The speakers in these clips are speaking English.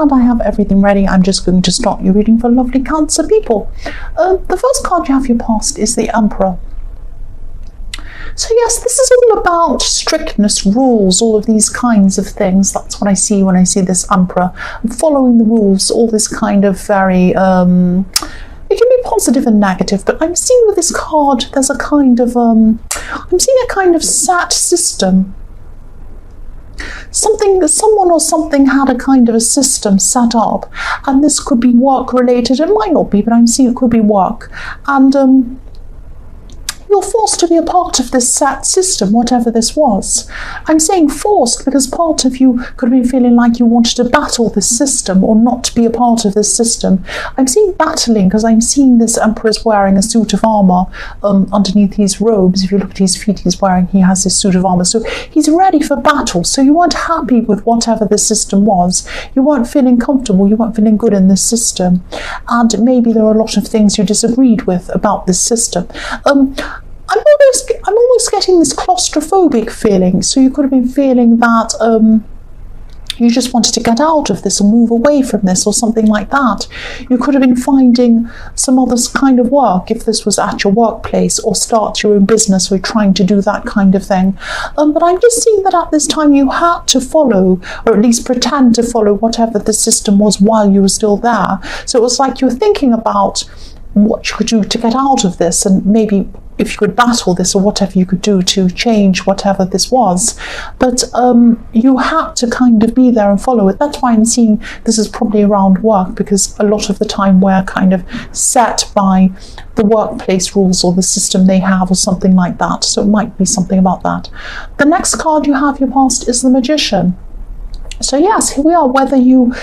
and I have everything ready. I'm just going to start your reading for lovely Cancer people. The first card you have your past is the Emperor. So yes, this is all about strictness, rules, all of these kinds of things. That's what I see when I see this Emperor. Following the rules, all this kind of very, it can be positive and negative, but I'm seeing with this card, there's a kind of, I'm seeing a kind of set system. Someone or something had a kind of a system set up, and this could be work related. It might not be, but I'm seeing it could be work. And, you're forced to be a part of this set system, whatever this was. I'm saying forced because part of you could be feeling like you wanted to battle this system or not to be a part of this system. I'm seeing battling because I'm seeing this Emperor's wearing a suit of armor underneath his robes. If you look at his feet, he has this suit of armor. So he's ready for battle. So you weren't happy with whatever the system was. You weren't feeling comfortable. You weren't feeling good in this system. And maybe there are a lot of things you disagreed with about this system. I'm almost getting this claustrophobic feeling. So you could have been feeling that you just wanted to get out of this or move away from this or something like that. You could have been finding some other kind of work if this was at your workplace, or start your own business, or trying to do that kind of thing. But I'm just seeing that at this time you had to follow, or at least pretend to follow, whatever the system was while you were still there. So it was like you were thinking about what you could do to get out of this, and maybe if you could battle this or whatever you could do to change whatever this was. But you had to kind of be there and follow it. That's why I'm seeing this is probably around work, because a lot of the time we're kind of set by the workplace rules or the system they have or something like that. So it might be something about that. The next card you have your past is the Magician. So yes, here we are. Whether you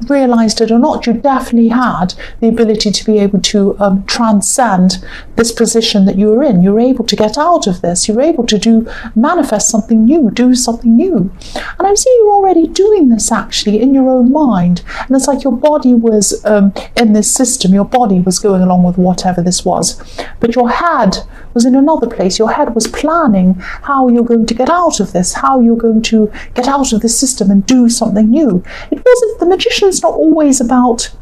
realised it or not, you definitely had the ability to be able to transcend this position that you were in. You were able to get out of this. You were able to manifest something new, do something new. And I'm seeing you're already doing this actually in your own mind. And it's like your body was in this system. Your body was going along with whatever this was. But your head was in another place. Your head was planning how you're going to get out of this, how you're going to get out of this system and do something new. It wasn't, the Magician's not always about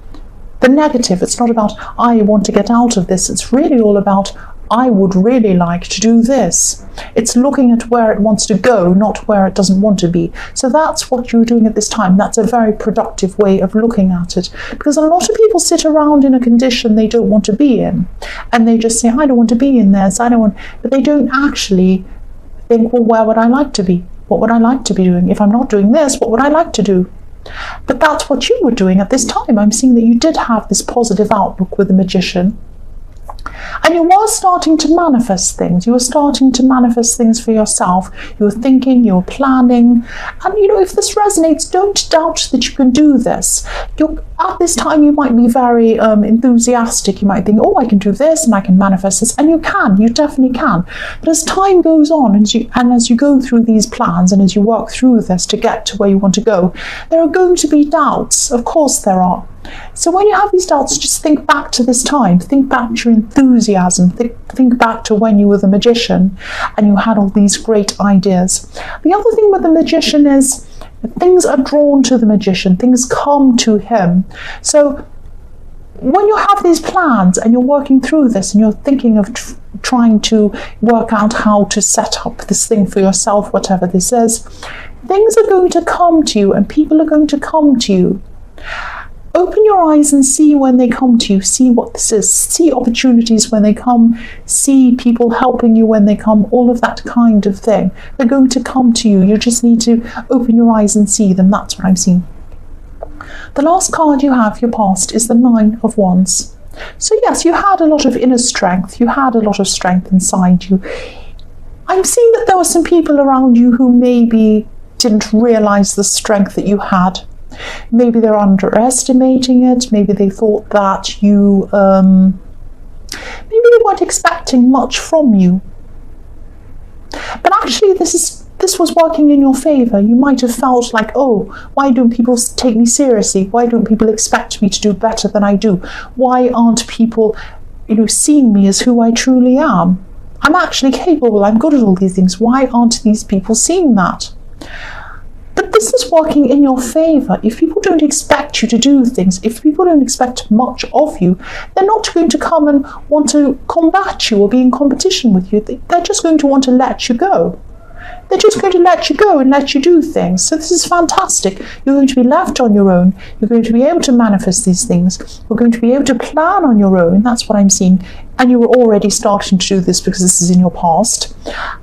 the negative. It's not about, I want to get out of this. It's really all about, I would really like to do this. It's looking at where it wants to go, not where it doesn't want to be. So that's what you're doing at this time. That's a very productive way of looking at it, because a lot of people sit around in a condition they don't want to be in, and they just say, I don't want to be in this, I don't want, but they don't actually think, well, where would I like to be? What would I like to be doing? If I'm not doing this, what would I like to do? But that's what you were doing at this time. I'm seeing that you did have this positive outlook with the Magician. And you were starting to manifest things. You were starting to manifest things for yourself. You were thinking, you were planning. And, if this resonates, don't doubt that you can do this. At this time, you might be very enthusiastic. You might think, oh, I can do this and I can manifest this. And you can. You definitely can. But as time goes on, and as you go through these plans and as you work through this to get to where you want to go, there are going to be doubts. Of course there are. So when you have these doubts, just think back to this time. Think back to your enthusiasm. Think back to when you were the Magician and you had all these great ideas. The other thing with the Magician is things are drawn to the Magician. Things come to him. So when you have these plans and you're working through this and you're thinking of trying to work out how to set up this thing for yourself, whatever this is, things are going to come to you and people are going to come to you. Open your eyes and see when they come to you. See what this is. See opportunities when they come. See people helping you when they come. All of that kind of thing. They're going to come to you. You just need to open your eyes and see them. That's what I'm seeing. The last card you have, your past, is the Nine of Wands. So yes, you had a lot of inner strength. You had a lot of strength inside you. I'm seeing that there were some people around you who maybe didn't realize the strength that you had. Maybe they're underestimating it. Maybe they thought that you, maybe they weren't expecting much from you. But actually this was working in your favor. You might have felt like, oh, why don't people take me seriously? Why don't people expect me to do better than I do? Why aren't people, seeing me as who I truly am? I'm actually capable. I'm good at all these things. Why aren't these people seeing that? But this is working in your favor. If people don't expect you to do things, if people don't expect much of you, they're not going to come and want to combat you or be in competition with you. They're just going to want to let you go. They're just going to let you go and let you do things. So this is fantastic. You're going to be left on your own. You're going to be able to manifest these things. You're going to be able to plan on your own. That's what I'm seeing. And you were already starting to do this because this is in your past.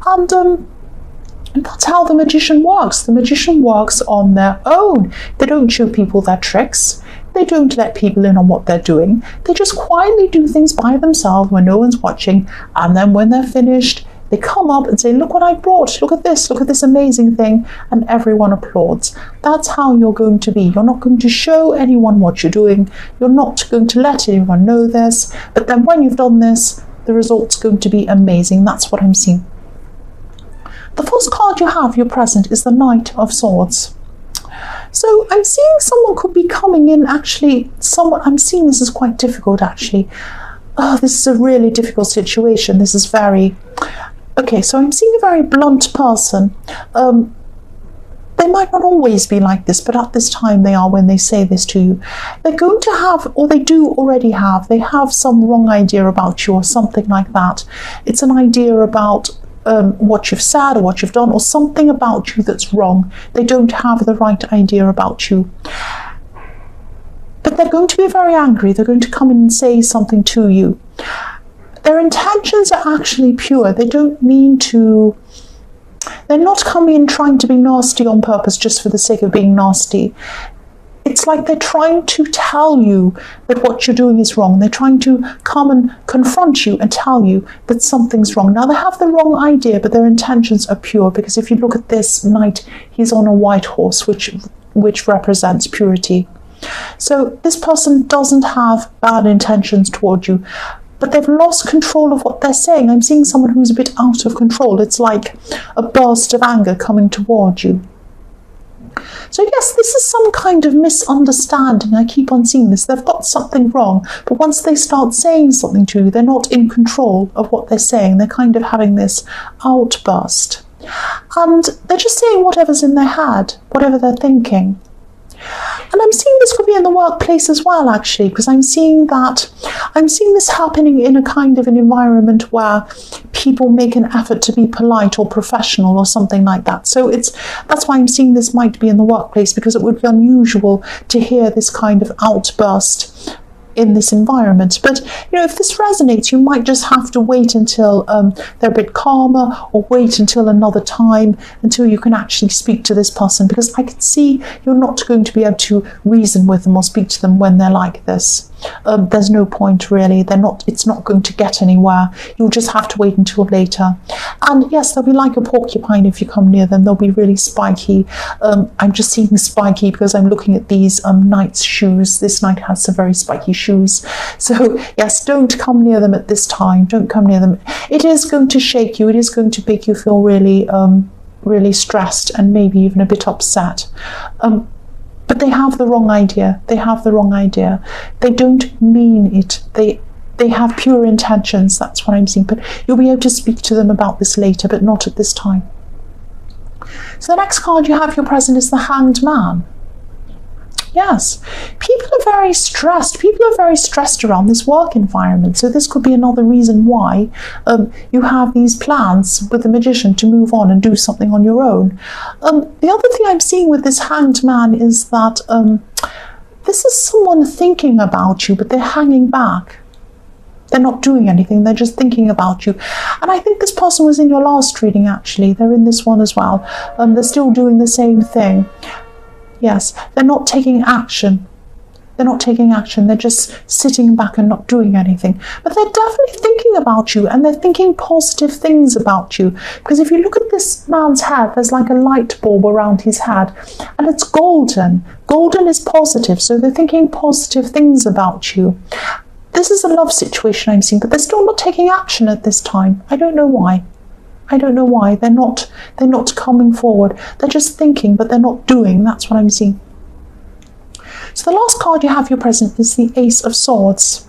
And that's how the magician works. The magician works on their own. They don't show people their tricks. They don't let people in on what they're doing. They just quietly do things by themselves when no one's watching. And then when they're finished, they come up and say, look what I brought. Look at this amazing thing. And everyone applauds. That's how you're going to be. You're not going to show anyone what you're doing. You're not going to let anyone know this. But then when you've done this, the result's going to be amazing. That's what I'm seeing. The first card you have, your present, is the Knight of Swords. So I'm seeing someone could be coming in, actually, I'm seeing this is quite difficult, actually. Oh, this is a really difficult situation. This is very, okay, so I'm seeing a very blunt person. They might not always be like this, but at this time they are when they say this to you. They're going to have, or they do already have, they have some wrong idea about you or something like that. It's an idea about what you've said or what you've done or something about you that's wrong. They don't have the right idea about you. But they're going to be very angry. They're going to come in and say something to you. Their intentions are actually pure. They don't mean to... They're not coming in trying to be nasty on purpose just for the sake of being nasty. It's like they're trying to tell you that what you're doing is wrong. They're trying to come and confront you and tell you that something's wrong. Now, they have the wrong idea, but their intentions are pure, because if you look at this knight, he's on a white horse, which represents purity. So this person doesn't have bad intentions toward you, but they've lost control of what they're saying. I'm seeing someone who's a bit out of control. It's like a burst of anger coming toward you. So yes, this is some kind of misunderstanding. I keep on seeing this. They've got something wrong, but once they start saying something to you, they're not in control of what they're saying. They're kind of having this outburst. And they're just saying whatever's in their head, whatever they're thinking. And I'm seeing this could be in the workplace as well, actually, because I'm seeing this happening in a kind of an environment where people make an effort to be polite or professional or something like that. So that's why I'm seeing this might be in the workplace, because it would be unusual to hear this kind of outburst in this environment. But if this resonates, you might just have to wait until they're a bit calmer, or wait until another time, until you can actually speak to this person, because I can see you're not going to be able to reason with them or speak to them when they're like this. There's no point, really. It's not going to get anywhere. You'll just have to wait until later. And yes, they'll be like a porcupine if you come near them. They'll be really spiky. I'm just seeing spiky because I'm looking at these knight's shoes. This knight has some very spiky shoes. So yes, don't come near them at this time. Don't come near them. It is going to shake you. It is going to make you feel really, really stressed and maybe even a bit upset. But they have the wrong idea. They have the wrong idea. They don't mean it. They have pure intentions. That's what I'm seeing. But you'll be able to speak to them about this later, but not at this time. So the next card you have, your present, is the Hanged Man. Yes, people are very stressed. People are very stressed around this work environment. So this could be another reason why you have these plans with the magician to move on and do something on your own. The other thing I'm seeing with this Hanged Man is that this is someone thinking about you, but they're hanging back. They're not doing anything. They're just thinking about you. And I think this person was in your last reading, actually. They're in this one as well. They're still doing the same thing. Yes, they're not taking action. They're not taking action. They're just sitting back and not doing anything. But they're definitely thinking about you, and they're thinking positive things about you. Because if you look at this man's head, there's like a light bulb around his head, and it's golden. Golden is positive, so they're thinking positive things about you. This is a love situation I'm seeing, but they're still not taking action at this time. I don't know why. I don't know why. They're not coming forward. They're just thinking, but they're not doing. That's what I'm seeing. So the last card you have, your present, is the Ace of Swords.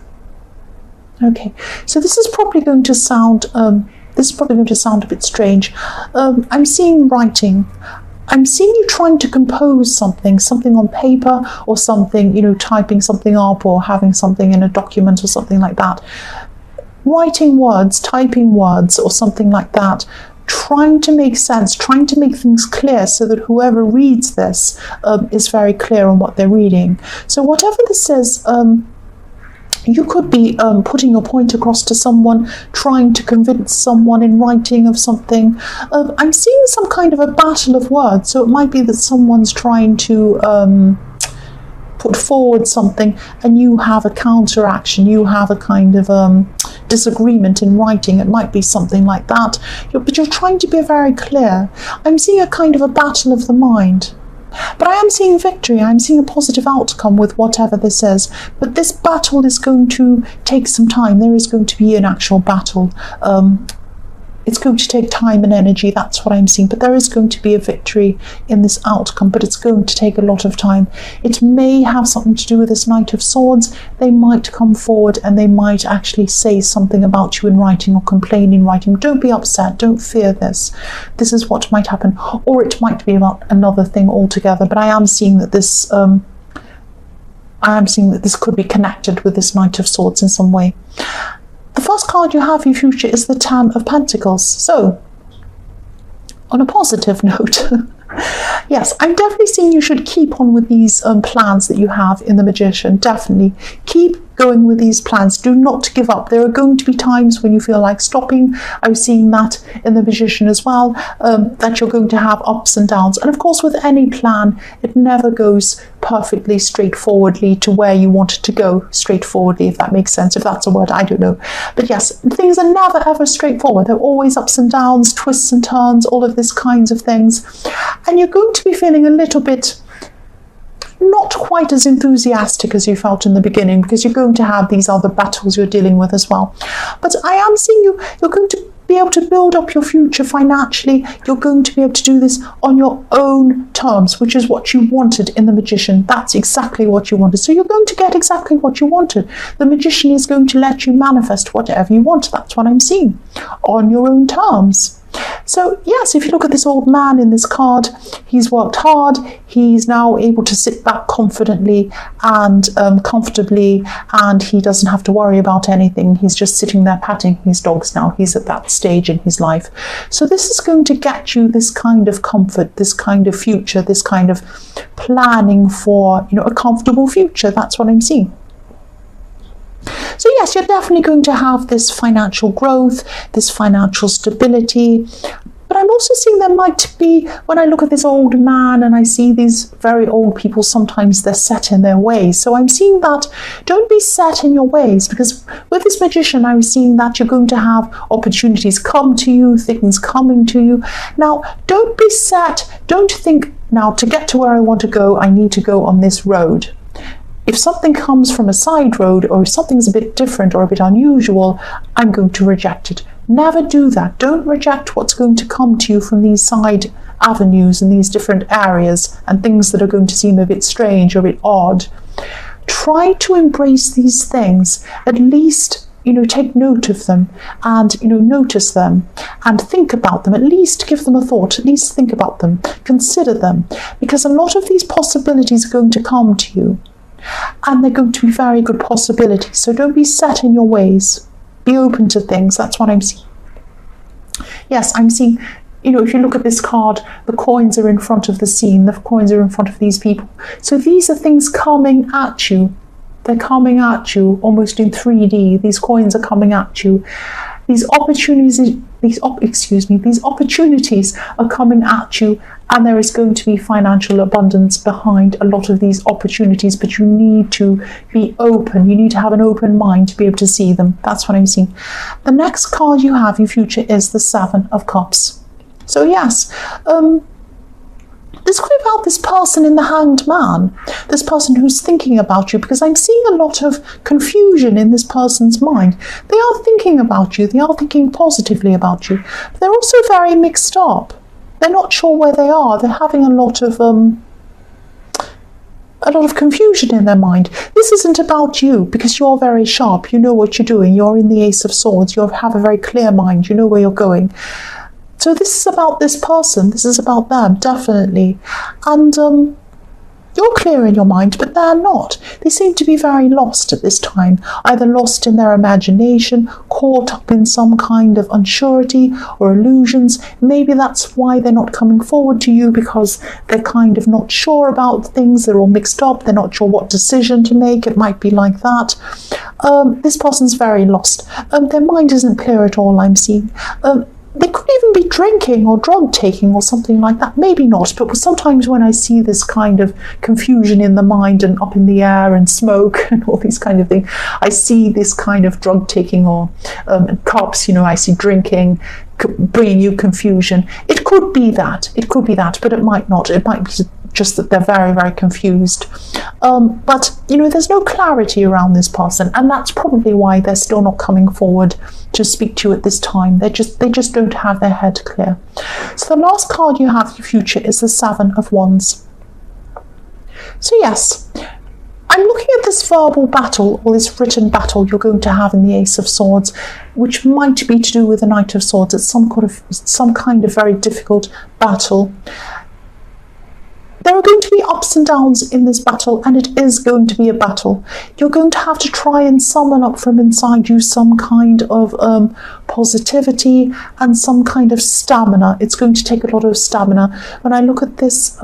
Okay, so this is probably going to sound a bit strange. I'm seeing writing. I'm seeing you trying to compose something on paper, or something, you know, typing something up, or having something in a document or something like that. Writing words, typing words, or something like that. Trying to make sense, trying to make things clear so that whoever reads this is very clear on what they're reading. So whatever this is, you could be putting your point across to someone, trying to convince someone in writing of something. I'm seeing some kind of a battle of words, so it might be that someone's trying to put forward something, and you have a counteraction, you have a kind of disagreement in writing. It might be something like that, but you're trying to be very clear. I'm seeing a kind of a battle of the mind. But I am seeing victory. I'm seeing a positive outcome with whatever this is. But this battle is going to take some time. There is going to be an actual battle. It's going to take time and energy. That's what I'm seeing. But there is going to be a victory in this outcome. But it's going to take a lot of time. It may have something to do with this Knight of Swords. They might come forward and they might actually say something about you in writing, or complain in writing. Don't be upset. Don't fear this. This is what might happen. Or it might be about another thing altogether. But I am seeing that this could be connected with this Knight of Swords in some way. The first card you have in future is the Ten of Pentacles. So, on a positive note, yes, I'm definitely seeing you should keep on with these plans that you have in the Magician. Definitely keep going with these plans. Do not give up. There are going to be times when you feel like stopping. I'm seeing that in the Magician as well, that you're going to have ups and downs. And of course, with any plan, it never goes perfectly straightforwardly to where you want it to go straightforwardly, if that makes sense. If that's a word, I don't know. But yes, things are never ever straightforward. There are always ups and downs, twists and turns, all of these kinds of things. And you're going to be feeling a little bit not quite as enthusiastic as you felt in the beginning, because you're going to have these other battles you're dealing with as well. But I am seeing you're going to be able to build up your future financially. You're going to be able to do this on your own terms, which is what you wanted in the Magician. That's exactly what you wanted. So you're going to get exactly what you wanted. The Magician is going to let you manifest whatever you want. That's what I'm seeing, on your own terms. So yes, if you look at this old man in this card, he's worked hard. He's now able to sit back confidently and comfortably, and he doesn't have to worry about anything. He's just sitting there patting his dogs now. He's at that stage in his life. So this is going to get you this kind of comfort, this kind of future, this kind of planning for, you know, a comfortable future. That's what I'm seeing. So yes, you're definitely going to have this financial growth, this financial stability. But I'm also seeing there might be, when I look at this old man and I see these very old people, sometimes they're set in their ways. So I'm seeing that don't be set in your ways, because with this Magician, I'm seeing that you're going to have opportunities come to you, things coming to you. Now, don't be set. Don't think, now to get to where I want to go, I need to go on this road. If something comes from a side road, or if something's a bit different or a bit unusual, I'm going to reject it. Never do that. Don't reject what's going to come to you from these side avenues and these different areas and things that are going to seem a bit strange or a bit odd. Try to embrace these things. At least, you know, take note of them and, you know, notice them and think about them. At least give them a thought. At least think about them. Consider them. Because a lot of these possibilities are going to come to you. And they're going to be very good possibilities. So don't be set in your ways. Be open to things. That's what I'm seeing. Yes, I'm seeing, you know, if you look at this card, the coins are in front of the scene. The coins are in front of these people. So these are things coming at you. They're coming at you almost in 3D. These coins are coming at you. These opportunities are coming at you, and there is going to be financial abundance behind a lot of these opportunities, but you need to be open. You need to have an open mind to be able to see them. That's what I'm seeing. The next card you have in future is the Seven of Cups. So yes, this could be about this person in the Hanged Man, this person who's thinking about you, because I'm seeing a lot of confusion in this person's mind. They are thinking about you, they are thinking positively about you, but they're also very mixed up. They're not sure where they are. They're having a lot of confusion in their mind. This isn't about you, because you're very sharp. You know what you're doing. You're in the Ace of Swords. You have a very clear mind. You know where you're going. So this is about this person. This is about them, definitely. And you're clear in your mind, but they're not. They seem to be very lost at this time, either lost in their imagination, caught up in some kind of unsurety or illusions. Maybe that's why they're not coming forward to you, because they're kind of not sure about things. They're all mixed up. They're not sure what decision to make. It might be like that. This person's very lost. Their mind isn't clear at all, I'm seeing. They could even be drinking or drug taking or something like that. Maybe not, but sometimes when I see this kind of confusion in the mind and up in the air and smoke and all these kind of things, I see this kind of drug taking or cups, I see drinking, bringing you confusion. It could be that. It could be that, but it might not. It might be just that they're very, very confused. But, there's no clarity around this person, and that's probably why they're still not coming forward to speak to you at this time. They just don't have their head clear. So the last card you have for your future is the Seven of Wands. So yes, I'm looking at this verbal battle, or this written battle you're going to have in the Ace of Swords, which might be to do with the Knight of Swords. It's some kind of very difficult battle. There are going to be ups and downs in this battle, and it is going to be a battle. You're going to have to try and summon up from inside you some kind of positivity and some kind of stamina. It's going to take a lot of stamina. When I look at this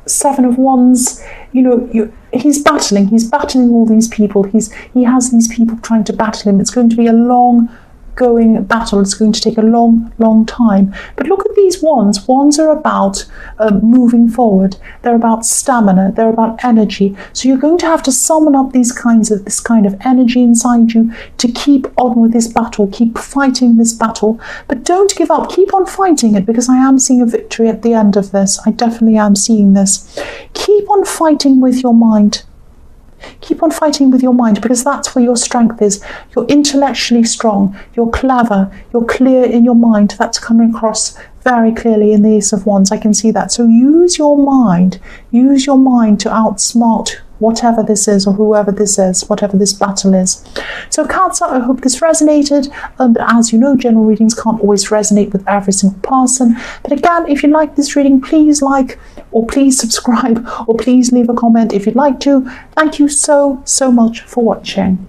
Seven of Wands, he's battling all these people. He has these people trying to battle him. It's going to be a long-going battle. It's going to take a long time. But look at these wands. Wands are about moving forward. They're about stamina. They're about energy. So you're going to have to summon up this kind of energy inside you to keep on with this battle. Keep fighting this battle, but don't give up. Keep on fighting it, because I am seeing a victory at the end of this. I definitely am seeing this. Keep on fighting with your mind. Keep on fighting with your mind, because that's where your strength is. You're intellectually strong, you're clever, you're clear in your mind. That's coming across very clearly in the Ace of Wands. I can see that. So use your mind to outsmart whatever this is, or whoever this is, whatever this battle is. So Cancer, I hope this resonated, but as you know, general readings can't always resonate with every single person. But again, if you like this reading, please like, or please subscribe, or please leave a comment if you'd like to. Thank you so much for watching.